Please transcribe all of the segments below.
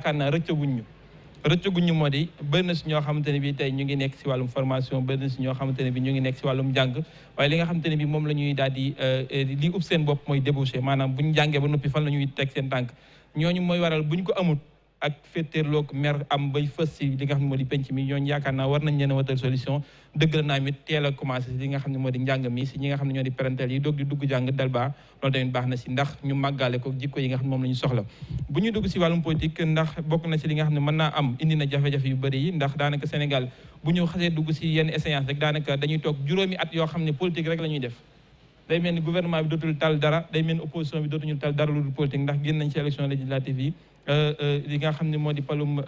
yaakaar naa rëccaguñ ñu moo di bëri na si ñoo xamante ne bi tey ñu ngi nekk si wàllum formation bëri na si ñoo xamante ne bi ñu ngi nekk si wàllum njàng waaye li nga xamante ne bi moom la ñuy daal di li ub seen bopp mooy débouché maanaam bu ñu jàngee ba noppi fan la ñuy teg seen tànk ñooñu mooy waral bu ñu ko amut ak féeteerloog mer am bay fës si li nga xam ne moo di penc mi ñooñu yaakaar naa war nañ leen a watal solution dëgg la naa mit teel a commencé si li nga xam ne moo di njàng mi si ñi nga xam ne ñoo di parentel yi doog di dugg jàng dal baa loolu tamit baax na si ndax ñu màggaale ko jikko yi nga xam ne moom la ñu soxla bu ñuy dugg si wàllum politique ndax bokk na si li nga xam ne mën naa am indi na jafe-jafe yu bëri yi ndax daanaka Sénégal bu ñu xasee dugg si yenn échéance rek daanaka dañuy toog juróomi at yoo xam ne politique rek la ñuy def day mel ni gouvernement bi dootul tal dara day mel ni opposition bi dootuñu tal dara lu dul politique ndax génn nañ ci élection législative yi li nga xam ne moo di palum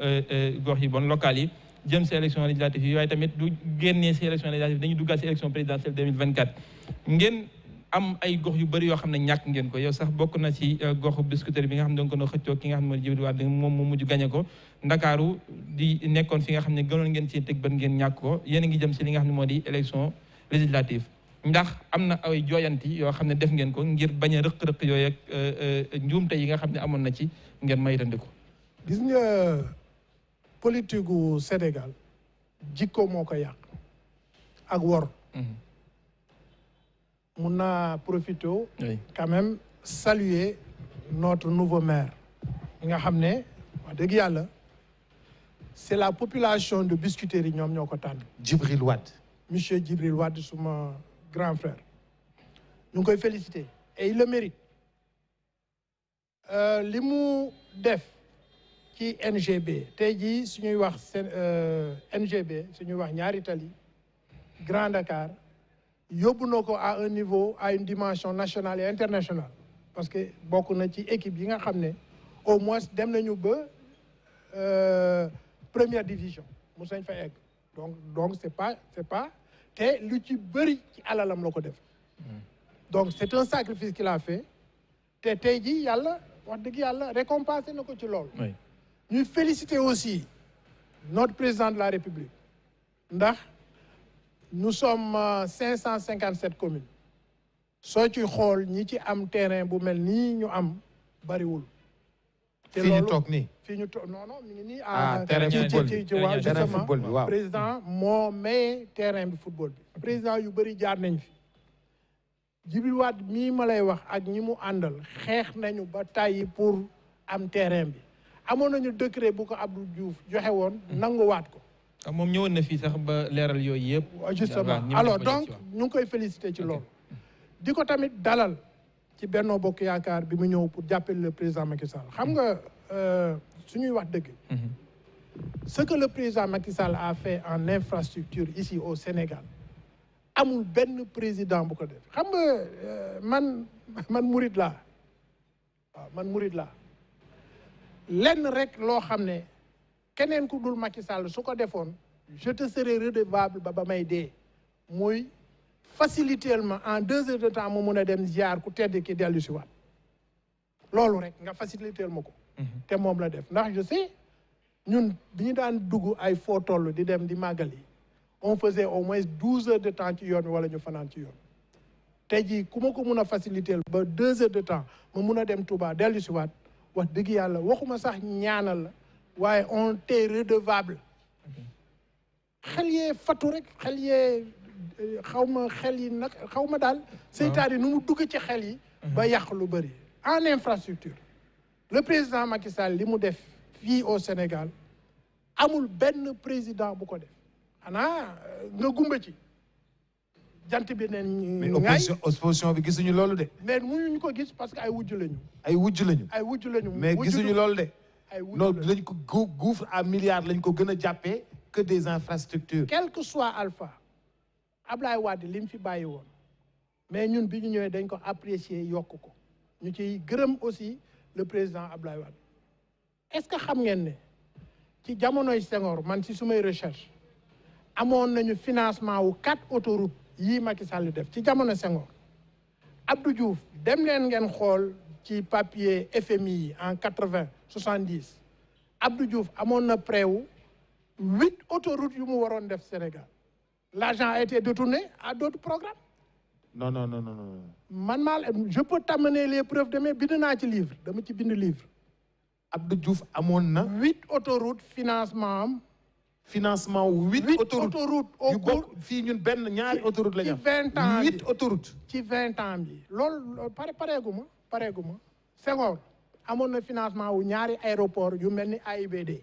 gox yi bon local yi jëm si élection législative yi waaye tamit du génnee si élection législative dañuy duggaat si élection présidentielle 2024 ngeen am ay gox yu bëri yoo xam ne ñàkk ngeen ko yow sax bokk na ci goxu Biscuiterie bi nga xam ne danga ko xëccoo ki nga xam ne moo di Djibril Wade moom mu mujj gañe ko Ndakaaru di nekkoon fi nga xam ne gënoon ngeen ci teg bët ngeen ñàkk ko yéen a ngi jëm si li nga xam ne moo di élection législative ndax am na ay jooyanti yoo xam ne def ngeen ko ngir bañ a rëq-rëq yooyu ak njuumte yi nga xam ne amoon na ci ngeen maytandiku gis nga politique gu Sénégal jikko moo ko yàq ak wor mun naa profité quand même saluer notre nouveau maire yi nga xam ne wax dëgg yàlla c'est la population de Biscuiterie yi ñoom ñoo ko tànn Djibril Wade monsieur Djibril Wade suma grand frère ñu ngi koy féliciter et il le mérite li mu def ci NGB tey jii suñuy wax NGB suñuy wax ñaari tali Grand Dakar yóbbu na ko à un niveau à une dimension nationale et internationale parce que bokk na ci équipe yi nga xam ne au moins dem nañu ba première division mu sañ fa egg donc c'est pas te lu ci bëri ci alalam la ko def donc c'est un sacrifice qu'il a fait te tey jii yàlla wax dëgg yàlla récompensé na ko ci loolu ñuy féliciter aussi notre président de la République ndax nous sommes 557 communes soo ci xool ñi ci am terrain bu mel nii ñu am bariwul te fii ñu toog nii fii ñu toog non mi ngi nii terrain football bi ci waaw justement waaw président moo may terrain bi football bi président yu bëri jaar nañ fi Djibril Wade mii ma lay wax ak ñi mu àndal xeex nañu ba tàyyi pour am terrain bi amoon nañu décret bu ko Abdou Diouf joxe woon nanguwaat ko moom ñëwoon na fii sax ba leeral yooyu yëpp justement alors donc ñu ngi koy féliciter ci loolu di ko tamit dalal ci Benno Bokk Yaakaar bi mu ñëw pour jàppale le président Macky Sall xam nga suñuy wax dëgg ce que le président Macky Sall a fait en infrastructure ici au Sénégal amul benn président bu ko def xam nga man murid laa waaw man murid laa lenn rek loo xam ne keneen ku dul Macky Sall su ko defoon je te serai redevable ba may dee muy facilitellement en 2 heures de temps mu mun a dem ziar ku tedd ki dellu si waat loolu rek nga faciliter ma ko te moom la def ndax je sais ñun bi ñu daan dugg ay foo toll di dem di màggal yi on faisait au moins 12 heures de temps ci yoon wala ñu fanaan ci yoon tey jii ku ma ko mun a faciliter ba 2 heures de temps ma mun a dem Touba dellu si waat wax dëgg yàlla waxuma sax ñaanal la waaye on t'est redevable xel yee fatu rek xel yee xel yi nag xaw ma daal seytaane nu mu dugg ci xel yi ba yàq lu bëri en infrastructure le président Macky Sall li mu def fii au Sénégal amul benn président bu ko def xanaa nga gumba ci jant bi neen mais opposition bi gisuñu loolu de mais mënuñu ko gis parce que ay wujj lañu ay wujj lañu mais gisuñu loolu de non lañ ko gouffre à milliards lañ ko gën a jàppee que des infrastructures quel que soit Alpha Ablaye Wade li mu fi bàyyi woon mais ñun bi ñu ñëwee dañ ko apprécier yokk ko ñu ciy gërëm aussi le président Ablaye Wade est-ce que xam ngeen ne ci jamonoy Senghor man ci sumay recherche amoon nañu financement wu 4 autoroutes yii Macky Sall def ci jamono Senghor Abdou Diouf dem leen ngeen xool ci papier FMI yi en 80-70 Abdou Diouf amoon na prêt wu 8 autoroutes yu mu waroon def Sénégal l'argent a été détourné à d'autres programmes. non. man maa je peux t'amener les preuves de bind naa ci livre dama ci bind livre Abdou Diouf amoon na 8 autoroutes financement financement 8 autoroutes au cours fii ñun benn ñaari autoroute la ñu am. ci 20 ans 8 autoroutes. ci 20 ans bi loolu pareeguma Senghor amoon na financement wu ñaari aéroport yu mel ni AIBD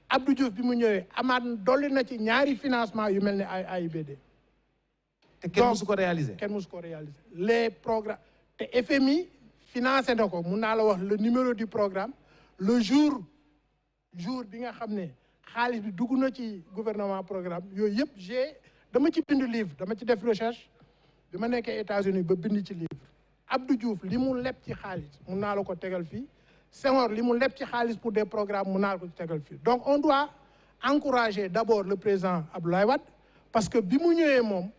Abdou Diouf bi mu ñëwee amaat dolli na ci ñaari financement yu mel ni AIBD. te kenn musu ko réaliser. kenn musu ko réaliser les programmes te FMI financé na ko mun naa la wax le numéro du programme le jour bi nga xam ne xaalis bi dugg na ci gouvernement programme yooyu yëpp dama ci bind livre dama ci def recherche bi ma nekkee États-Unis ba bind ci livre Abdou Diouf li mu leb ci xaalis mun naa la ko tegal fii Senghor li mu leb ci xaalis pour des programmes mun naa la ko tegal fii donc on doit encourager d'abord le président Abdoulaye Wade parce que bi mu ñëwee moom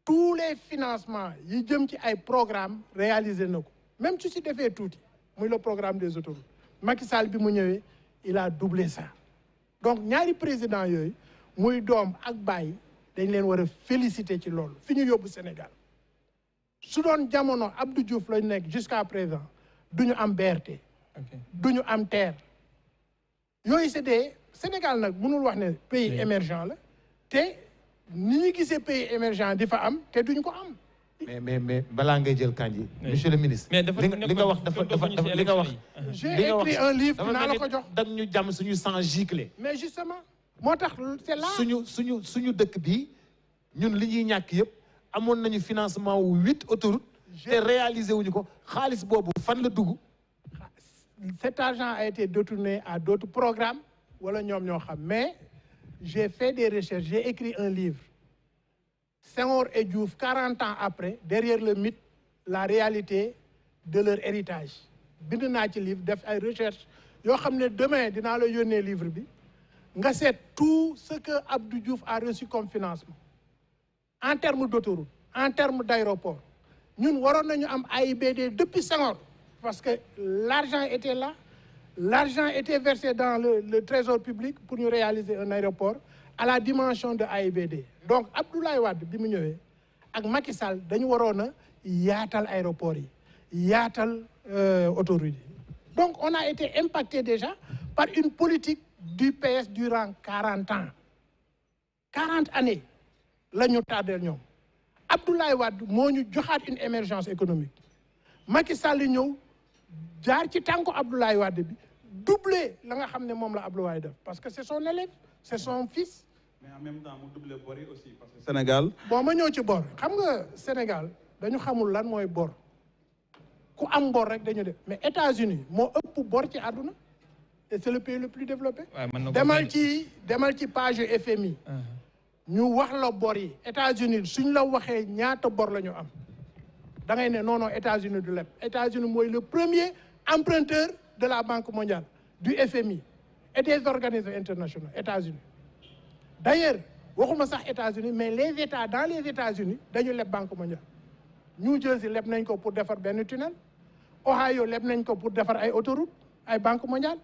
tous les financements yi jëm ci ay programmes réalisé na ko même su si defee tuuti muy le programme des autoroutes Macky Sall bi mu ñëwee il a doublé ça donc ñaari président yooyu muy doom ak baay dañ leen war a féliciter ci loolu fi ñu yóbbu Sénégal su doon jamono Abdou Diouf lañ nekk jusqu'à présent du ñu am BRT du ñu am TER yooyu c'est des Sénégal nag mënul wax ne pays émergent la te ni ñu gisee pays émergent di fa am te duñ ko am. mais balaa ngay jël Kandji. monsieur le ministre. li nga wax dafa li nga wax. j'ai écrit un livre dinaa la ko jox. dag ñu jàmm suñu sang giclé. mais justement moo tax c'est là. suñu dëkk bi ñun li ñuy ñàkk yëpp amoon nañu financement wu 8 autoroutes. te réalisé wuñu ko xaalis boobu fan la dugg. cet argent a été détourné à d'autres programmes wala ñoom ñoo xam mais. J'ai fait des recherches, j'ai écrit un livre. Senghor et Diouf, 40 ans après, derrière le mythe, la réalité de leur héritage. bind naa ci livre def ay recherche yoo xam ne demain dinaa la yónnee livre bi nga seet tout ce que Abdou Diouf a reçu comme financement en termes d'autoroute, en termes d'aéroport. Ñun waroon nañu am AIBD depuis Senghor parce que l'argent était là. L'argent était versé dans le trésor public pour nous réaliser un aéroport à la dimension de AIBD. Donc, Abdoulaye Wade, bi mu ñëwee ak Macky Sall dañu waroon a yaatal aéroport yi yaatal autoroute yi. Donc, on a été impacté déjà par une politique du PS durant 40 ans. 40 années la ñu tardeel ñoom. Abdoulaye Wade moo ñu joxaat une émergence économique. Macky Sall ñëw jaar ci tànku Abdoulaye Wade bi doublé la nga xam ne moom la Abdoulaye def parce que c'est son élève c'est son fils. mais en même temps mu doublé bor yi aussi parce que Sénégal. bon ma ñëw ci bor xam nga Sénégal dañu xamul lan mooy bor ku am bor rek dañu def mais États-Unis moo ëpp bor ci àdduna et c'est le pays le plus développé. demal ci page FMI. ñu wax la bor yi États-Unis suñ la waxee ñaata bor la ñu am. da ngay ne non États-Unis du leb États-Unis mooy le premier emprunteur de la Banque mondiale du FMI et des organismes internationaux États-Unis d'ailleurs waxuma sax États-Unis mais les États dans les États-Unis dañu leb Banque mondiale New Jersey leb nañ ko pour defar benn tunnel Ohio leb nañ ko pour defar ay autoroute ay Banque mondiale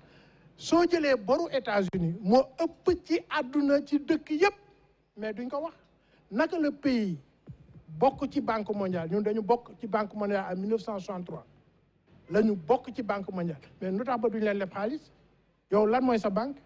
soo jëlee boru États-Unis moo ëpp ci àdduna ci dëkk yépp mais duñ ko wax naka le pays bokk ci Banque mondiale ñun dañu bokk ci Banque mondiale en 1963 la ñu bokk ci Banque mondiale mais nu tax ba duñu leen leb xaalis yow lan mooy sa banque